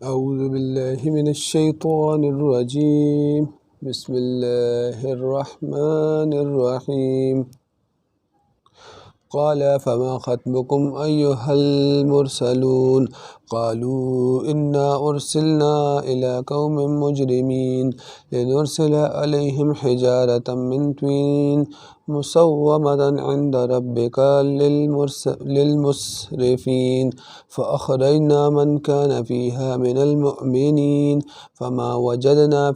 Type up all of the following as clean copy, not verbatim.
أعوذ بالله من الشيطان الرجيم. بسم الله الرحمن الرحيم. قال فما خطبكم أيها المرسلون؟ قالوا إنا أرسلنا إلى قوم مجرمين لنرسل عليهم حجارة من طين مسومة عند ربك للمسرفين فأخرجنا من كان فيها من المؤمنين فما وجدنا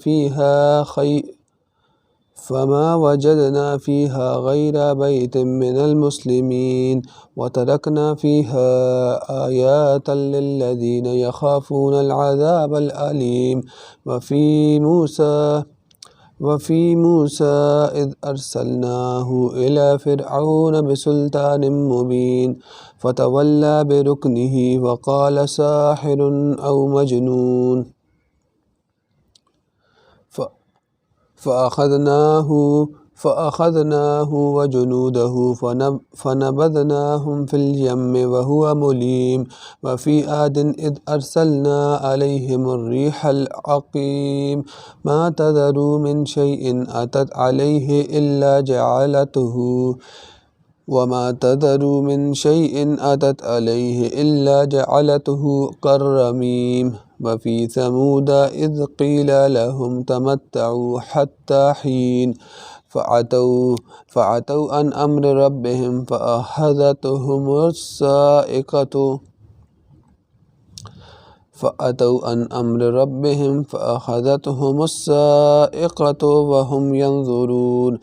فيها غير بيت من المسلمين وتركنا فيها آيات للذين يخافون العذاب الأليم. وفي موسى إذ أرسلناه إلى فرعون بسلطان مبين فتولى بركنه وقال ساحر أو مجنون فأخذناه وجنوده فنبذناهم في اليم وهو مليم. وفي عاد إذ أرسلنا عليهم الريح العقيم ما تذر من شيء أتت عليه إلا جعلته كالرميم. وفي ثمود إذ قيل لهم تمتعوا حتى حين فعتوا عن أمر ربهم فأخذتهم الصاعقة وهم ينظرون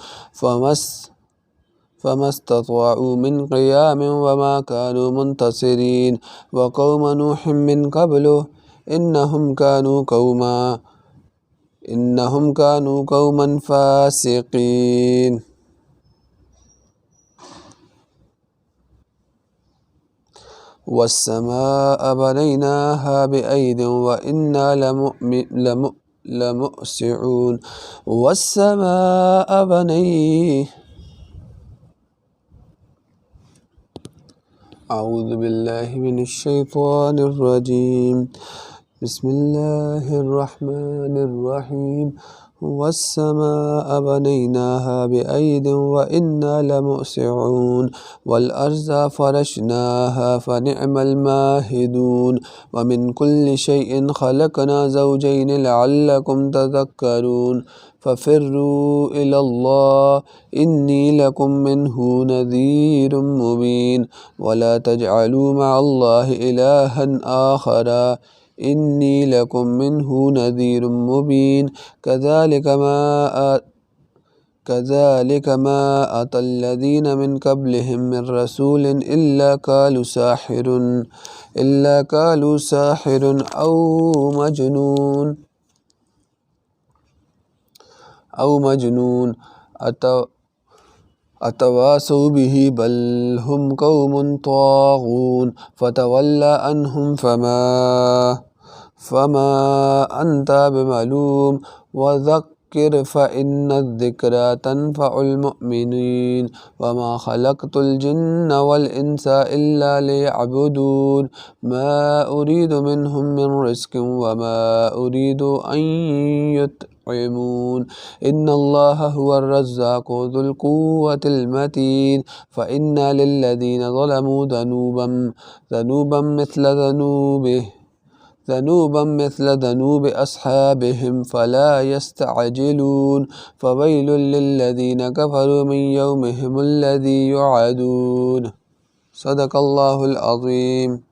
فما استطاعوا من قيام وما كانوا منتصرين. وقوم نوح من قبل إنهم كانوا قوما فاسقين. والسماء بنيناها بأيد وإنا لموسعون. أعوذ بالله من الشيطان الرجيم. بسم الله الرحمن الرحيم. والسماء بنيناها بأيد وإنا لموسعون. والأرض فرشناها فنعم الماهدون. ومن كل شيء خلقنا زوجين لعلكم تذكرون. ففروا إلى الله إني لكم منه نذير مبين. ولا تجعلوا مع الله إلها آخر إني لكم منه نذير مبين. كذلك ما أتى الذين من قبلهم من رسول إلا قالوا ساحر أو مجنون أتواصوا به بل هم قوم طاغون. فتول عنهم فما أنت بملوم وذكر فإن الذكرى تنفع المؤمنين. وما خلقت الجن والإنس إلا ليعبدون ما أريد منهم من رزق وما أريد أن يطعمون إن الله هو الرزاق ذو القوة المتين. فإن للذين ظلموا ذنوبا مثل ذنوب أصحابهم فلا يستعجلون. فويل للذين كفروا من يومهم الذي يوعدون. صدق الله العظيم.